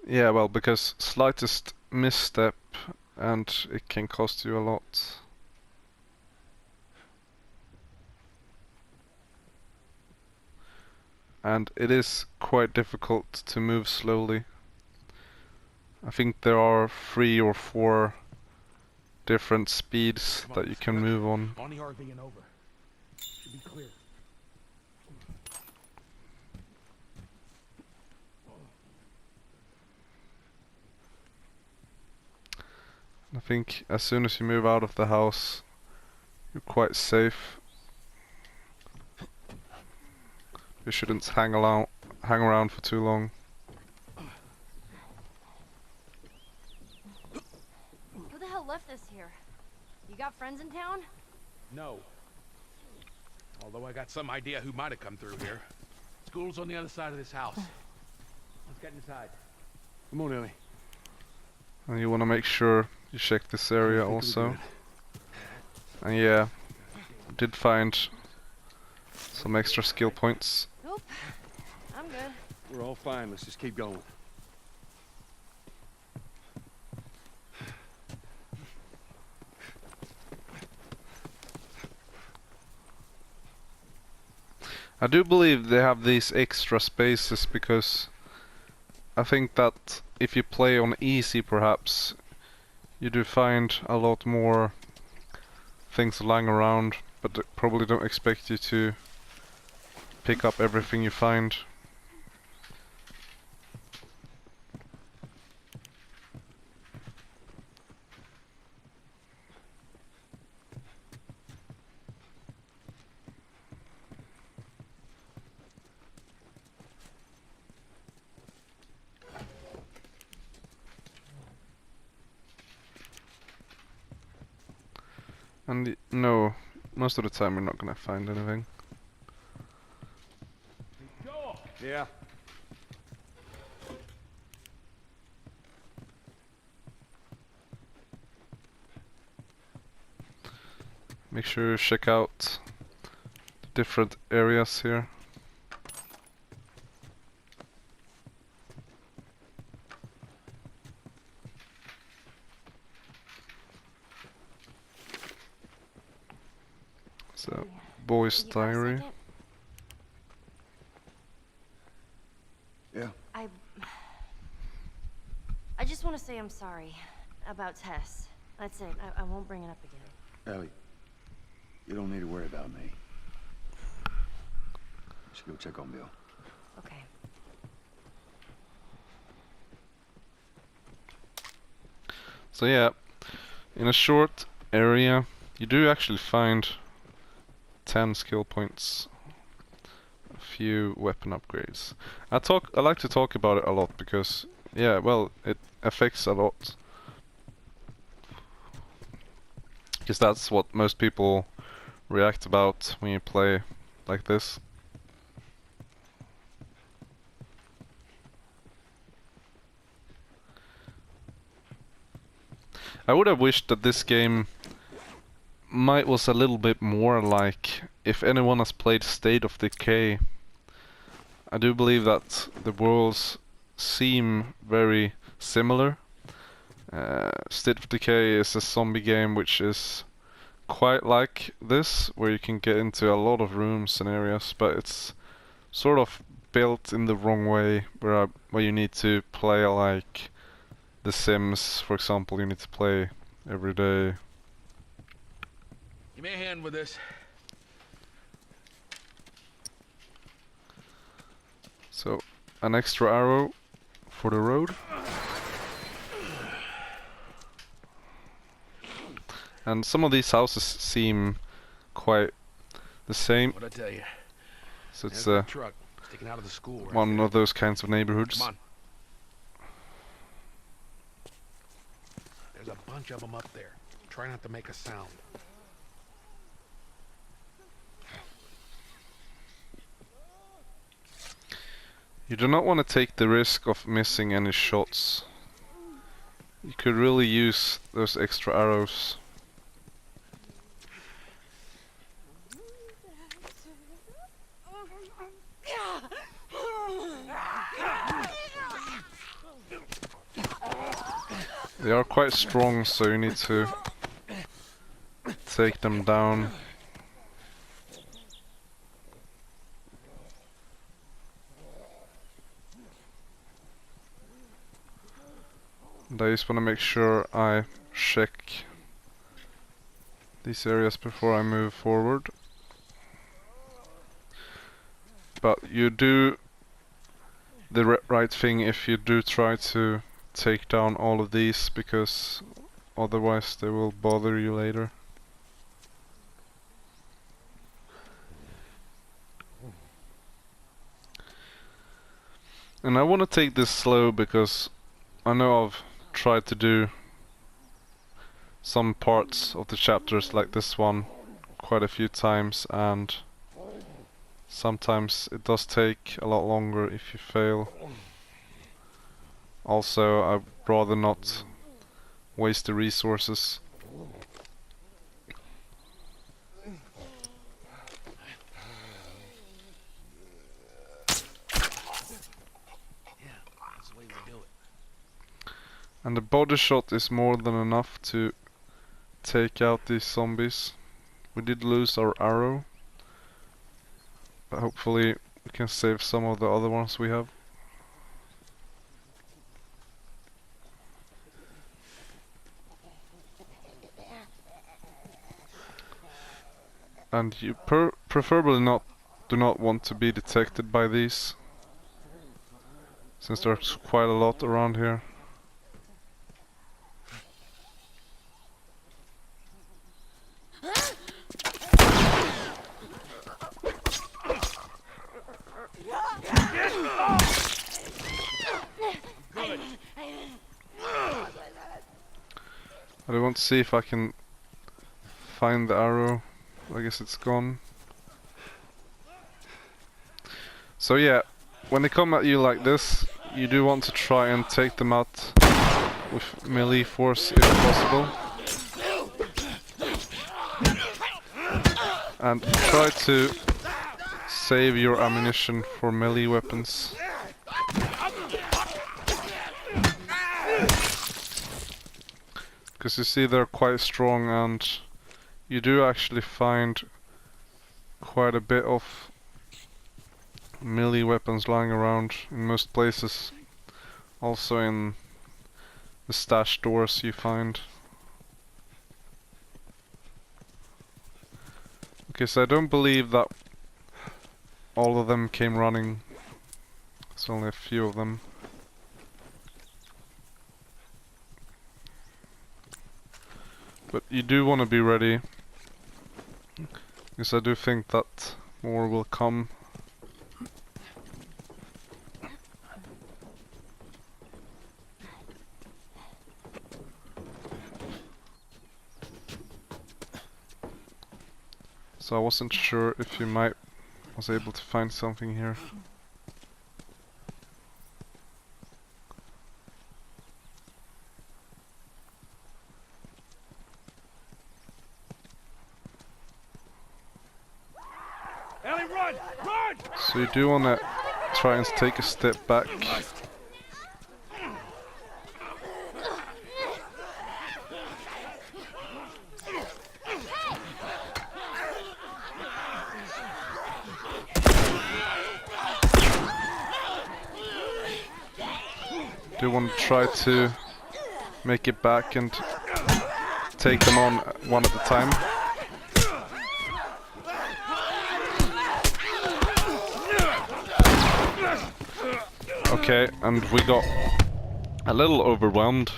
Yeah, well, because slightest misstep and it can cost you a lot. And it is quite difficult to move slowly. I think there are 3 or 4 different speeds that you can move on. On the RV and over. Should be clear. I think as soon as you move out of the house, you're quite safe. You shouldn't hang around for too long. Who the hell left this here? You got friends in town? No. Although I got some idea who might have come through here. School's on the other side of this house. Let's get inside. Come on, Ellie. And you want to make sure you check this area also. And yeah, did find some extra skill points. Nope. I'm good. We're all fine. Let's just keep going. I do believe they have these extra spaces because I think that if you play on easy perhaps, you do find a lot more things lying around, but they probably don't expect you to pick up everything you find. And no, most of the time we're not gonna find anything. Yeah. Make sure you check out the different areas here. So, boy's You got a diary. second? Yeah. I just want to say I'm sorry about Tess. That's it. I won't bring it up again. Ellie, you don't need to worry about me. Just go check on Bill. Okay. So yeah, in a short area, you do actually find 10 skill points, a few weapon upgrades. I like to talk about it a lot because, yeah, well, it affects a lot. Because that's what most people react about when you play like this. I would have wished that this game was a little bit more like, if anyone has played State of Decay, I do believe that the worlds seem very similar. State of Decay is a zombie game which is quite like this, where you can get into a lot of rooms and areas, but it's sort of built in the wrong way, where you need to play like The Sims, for example. You need to play every day. Give me a hand with this. So, an extra arrow for the road. And some of these houses seem quite the same. What'd I tell you? So it's There's that truck sticking out of the school right one there. of those kinds of neighborhoods. Come on. There's a bunch of them up there. Try not to make a sound. You do not want to take the risk of missing any shots. You could really use those extra arrows. They are quite strong, so you need to take them down. And I just want to make sure I check these areas before I move forward. But you do the right thing if you do try to take down all of these, because otherwise they will bother you later. And I want to take this slow because I know I've tried to do some parts of the chapters like this one quite a few times, and sometimes it does take a lot longer if you fail. Also, I'd rather not waste the resources. That's the way we do it. And the body shot is more than enough to take out these zombies. We did lose our arrow, but hopefully we can save some of the other ones we have. And you preferably do not want to be detected by these, since there's quite a lot around here. I want to see if I can find the arrow. I guess it's gone. So yeah, when they come at you like this, you do want to try and take them out with melee force if possible. And try to save your ammunition for melee weapons. Because you see they're quite strong, and you do actually find quite a bit of melee weapons lying around in most places. Also in the stash doors you find. Okay, so I don't believe that all of them came running. It's only a few of them. But you do want to be ready, because I do think that more will come. So I wasn't sure if you might was able to find something here. Ellie, run! Run! So you do want to try and take a step back. Do want to try to make it back and take them on one at a time. Okay, and we got a little overwhelmed.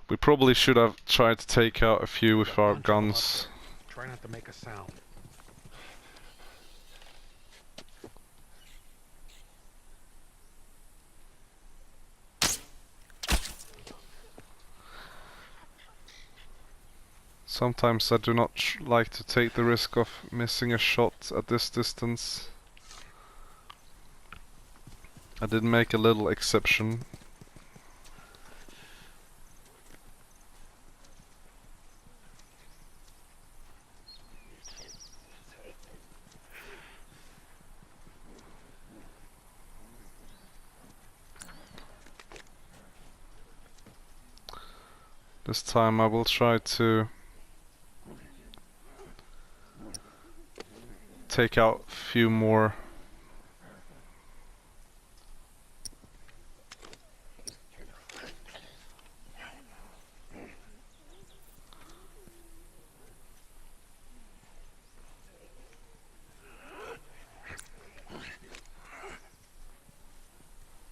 We probably should have tried to take out a few with our guns. Try not to make a sound. Sometimes I do not like to take the risk of missing a shot at this distance. I did make a little exception. This time I will try to take out a few more.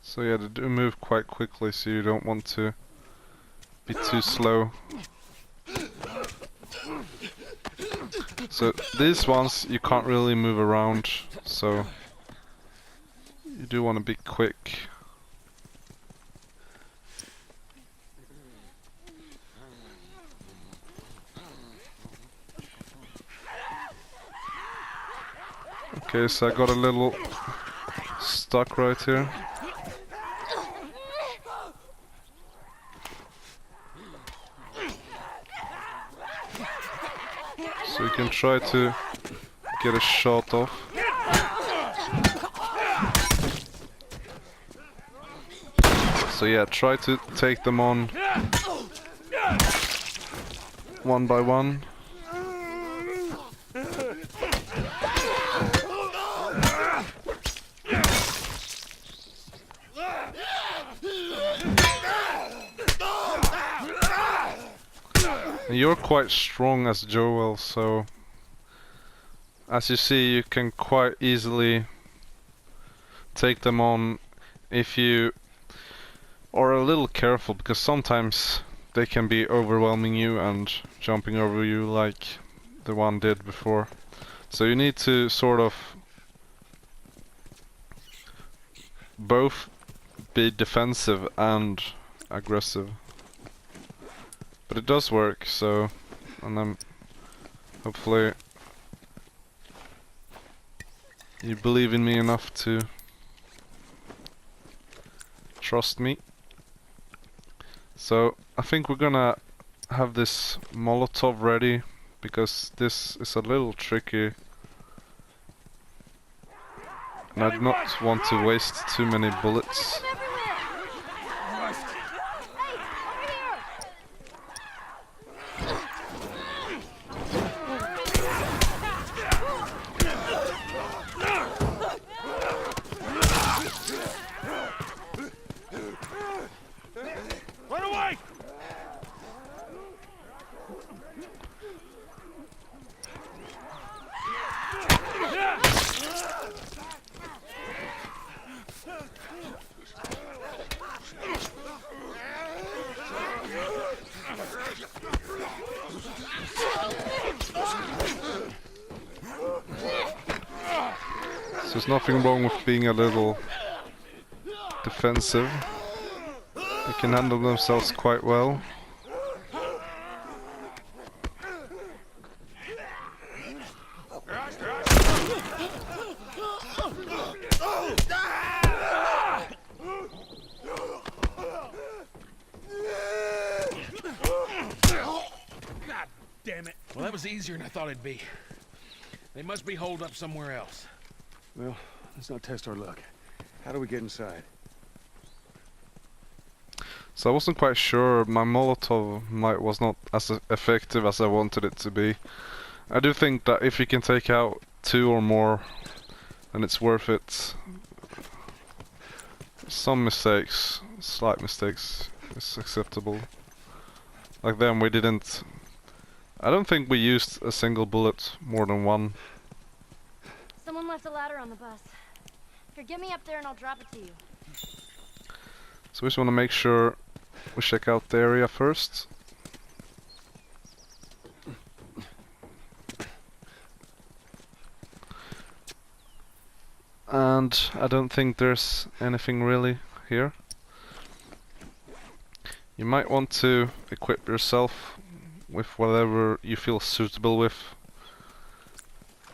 So yeah, they do move quite quickly, so you don't want to be too slow. So these ones you can't really move around, so you do want to be quick. Okay, so I got a little stuck right here. So you can try to get a shot off. So yeah, try to take them on one by one. And you're quite strong as Joel, so as you see, you can quite easily take them on if you are a little careful, because sometimes they can be overwhelming you and jumping over you like the one did before. So you need to sort of both be defensive and aggressive. But it does work, so, and then hopefully you believe in me enough to trust me. So I think we're gonna have this Molotov ready, because this is a little tricky. And I do not want to waste too many bullets. Run away! So there's nothing wrong with being a little defensive. They can handle themselves quite well. God damn it. Well, that was easier than I thought it'd be. They must be holed up somewhere else. Well, let's not test our luck. How do we get inside? So I wasn't quite sure. My Molotov was not as effective as I wanted it to be. I do think that if you can take out 2 or more, then it's worth it. Some mistakes, slight mistakes, is acceptable. Like then we didn't... I don't think we used a single bullet more than one. Someone left a ladder on the bus. Here, get me up there and I'll drop it to you. So we just want to make sure we check out the area first. And I don't think there's anything really here. You might want to equip yourself with whatever you feel suitable with.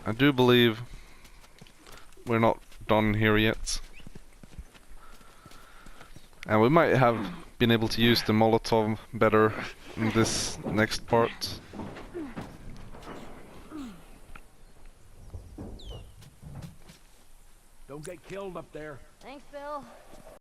I do believe we're not done here yet. And we might have been able to use the Molotov better in this next part. Don't get killed up there. Thanks, Bill.